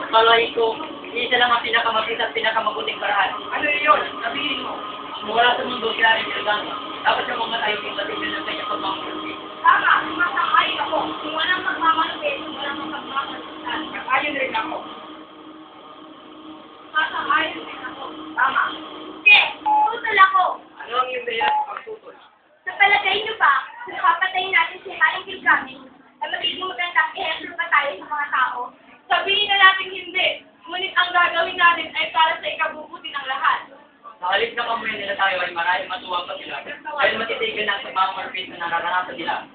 Palay ko, isa lang ang pinakamagis at pinakamabuting paraan. Ano yun? Sabihin mo. Mawala sa mundo si Haring Gilgamesh. Dapat siya mamatay kung patigil ng kanyang pagmamalupit. Tama, sumasang-ayon ako. Kung walang magmamalupit, walang magmamalupitan. Ayon rin ako. Sumasang-ayon din ako. Tama. Sige, tutol ako. Ano ang iyong dahilan sa pagtutol? Sa palagay niyo ba, kung papatayin natin si Haring Gilgamesh, ay magiging magandang ehemplo pa tayo sa mga tao? Sabihin na natin hindi. Ngunit ang gagawin natin ay para sa ikabubuti ng lahat. Sa halip na kamuyan nila tayo ay maraming matuwang pa sila. Dahil matitigil na ang pagmamalupit na nararanasan nila.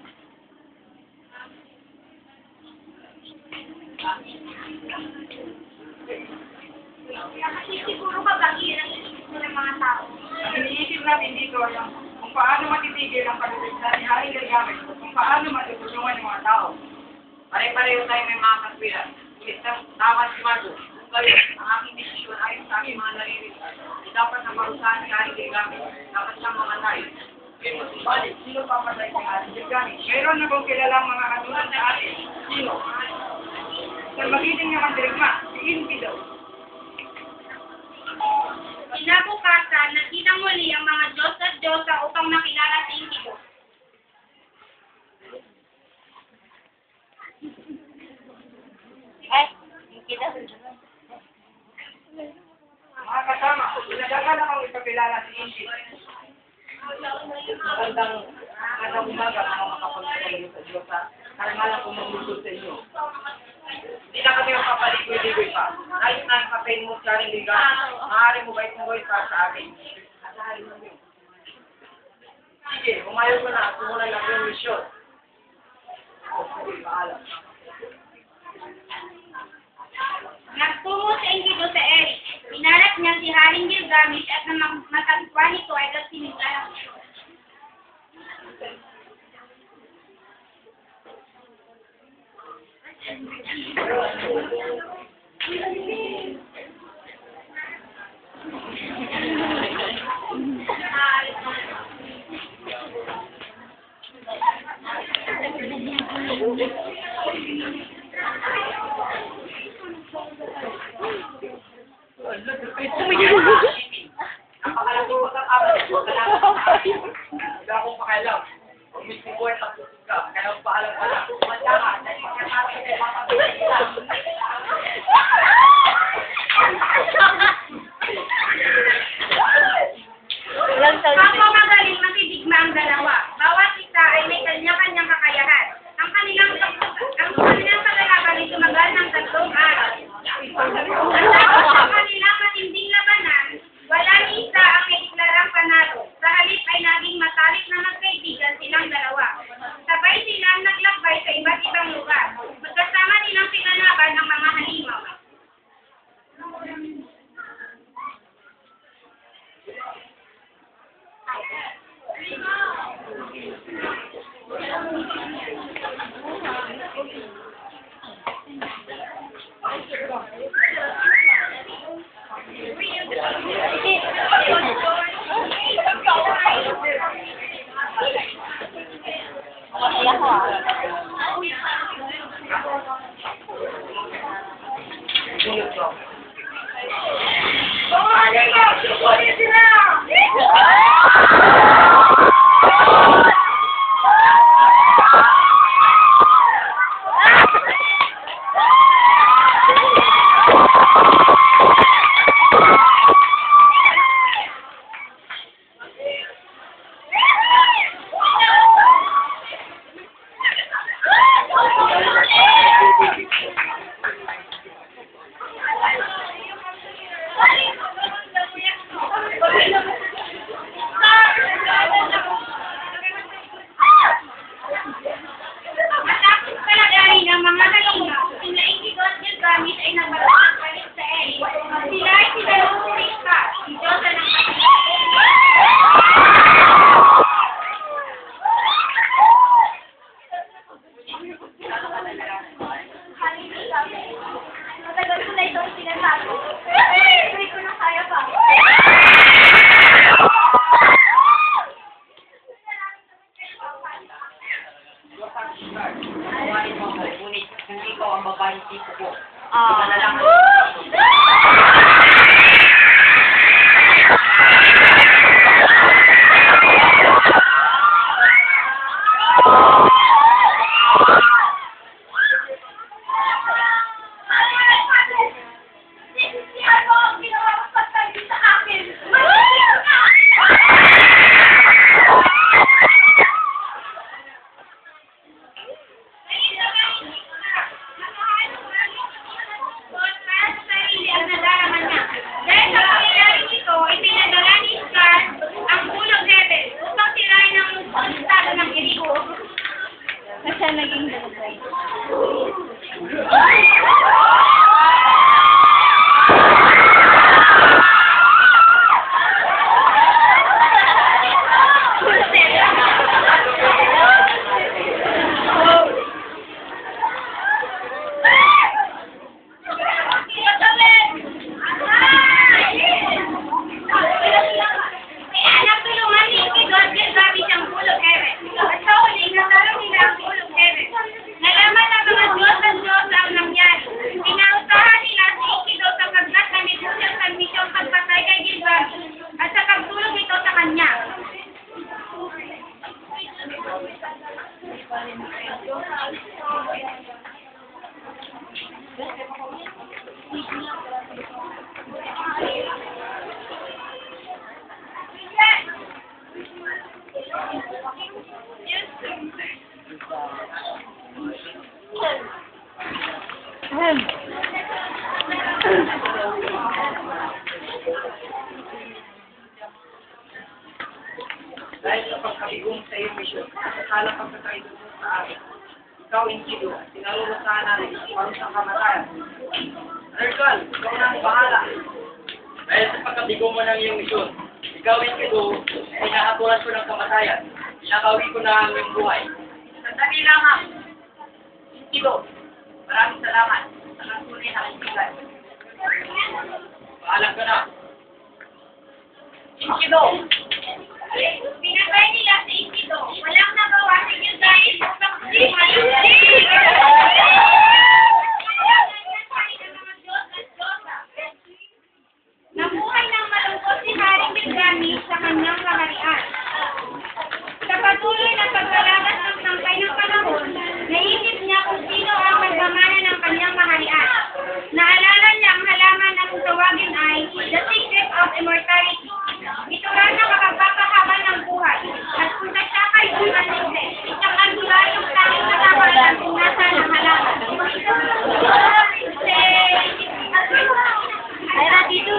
Kasi siguro ba iyan ang isip ng mga tao? Ang iniisip natin dito ay kung paano matitigil ang pagtitigil ni Haring Gilgamesh at kung paano matutulungan ng mga tao. Pare-pareho tayo may mga kaswiran. Tama si Marco. Kayo, ang aking desisyon ayon sa aking mga naririnig. Dapat na parusahan si Haring Gilgamesh. Dapat siyang mamatay. Balik, sino papatay si Haring Gilgamesh? Mayroon na kong kilalang mga katulad sa atin. Sino? Sa magiting niya mandirigma, si Enkidu. Kinabukasan, nakita muli ang mga Diyos at Diyosa upang makilala si Enkidu. Mga kasama, pinagagalak ang ipakilala si Enkidu. Magandang umaga mga makapagpapalito sa Diyos ha. Karangalan kong maglulog sa inyo. Hindi na kami ang papaligoy-ligoy pa. Ayos na ang kapain mo sa Haring Gilgamesh. Maaari mo ba itong gawin para sa akin? Sige, umayaw ko na. Sumulan lang yung misyon. Okay, paalam. Nagtungo si Enkidu sa Eric. Pinalat niya si Haring Gilgamesh at nang matagpuan nito ay sinigla. Napakalaking pagkakaroon. Wala akong pakialam. Kung mismo ko ay tapos ka, kaya paalam ka lang. Kumanda ka, dahil pagkakaroon ay makapagod ka. Kapag magaling makidigma ang dalawa, bawat isa ay may kanya-kanyang kakayahan. Ang kanilang kagalakan ay tumagal ng 3 araw. At sa kanilang matinding labanan, walang isa ang naiklarang panalo. Sa halip ay naging matalik na magkaibigan silang dalawa. Sabay silang naglakbay sa iba't ibang lugar. Magkasama nilang pinanaban ng mga halimaw. ikaw ang babaeng tipo ko. Ah. Nalalaman Siya naging dalagay. Nalaman ng mga Diyos ang Diyos ang nangyari. Pinausahan nila si Ikido sa paggat na negosyo sa misyong pagpatay kay Gilgamesh at sa pagtulong ito sa kanya. dahil sa pagkabigong sa iyong misyon, sa pagkakaito sa akin. Ikaw, Enkidu, sinalurusahan natin paano sa kamatayan. Nergal, ikaw na ang bahala. Dahil sa pagkabigo mo ng iyong misyon, ikaw, Enkidu, pinahatulan ko ng kamatayan. Pinakawi ko na ang iyong buhay. Sandali lamang. Enkidu, maraming salamat sa nagtunay na kaibigan. Paalam ka na. Enkidu, Pinatay nila si Ikido. Walang nagawa si Gilgamesh upang nabuhay ng malungkot si Haring Gilgamesh sa kanyang kaharian. Sa patuloy na paglalagas ng tangkay ng panahon, naisip niya kung sino ang magmamana ng kanyang kaharian. Naalala niya ang halaman na kung tawagin ay The Secret of Immortality. Ito lang na makapagpahaba ng buhay. At kung sa siya kayo umaligid, isang andula yung tanging nakakalan kung nasa ng halaman. Ay, dito.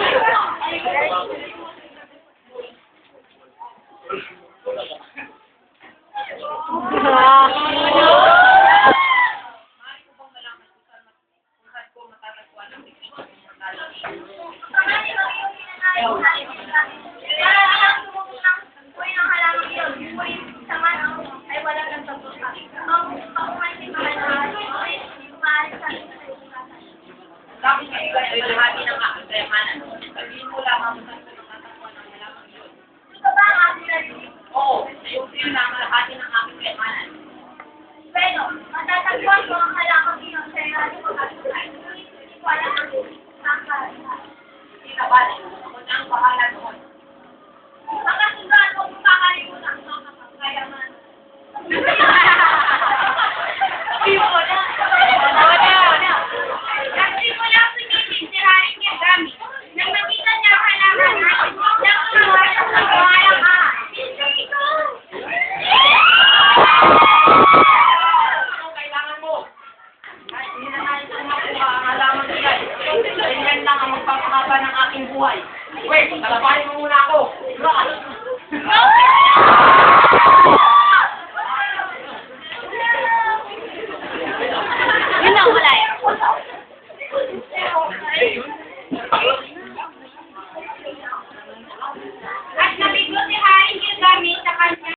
Bakit kaibigan ay lahati ng aking kayamanan? Sabihin mo lamang sa matatagpuan ng halamang yun. Oo, yung sino na ang lahati ng aking kayamanan. Pero, matatagpuan ko ang halamang iyon sa ilalim ng kasulat. Wala ang sangkal. Hindi na balik. Ako na ang bahala noon. Ang kasulat mo kung kakalimutan ang mga kakayaman. Nagsimula sumisid si Haring Gilgamesh. Nang makita niya ang halaman ay nagtuwa siya sa buhayang ahas. Anong kailangan mo? Kahit hindi na natin ko makuha ang halamang iyan. Ganyan lang ang magpapahaba ng aking buhay. Wait, talabahin mo muna ako. Okay.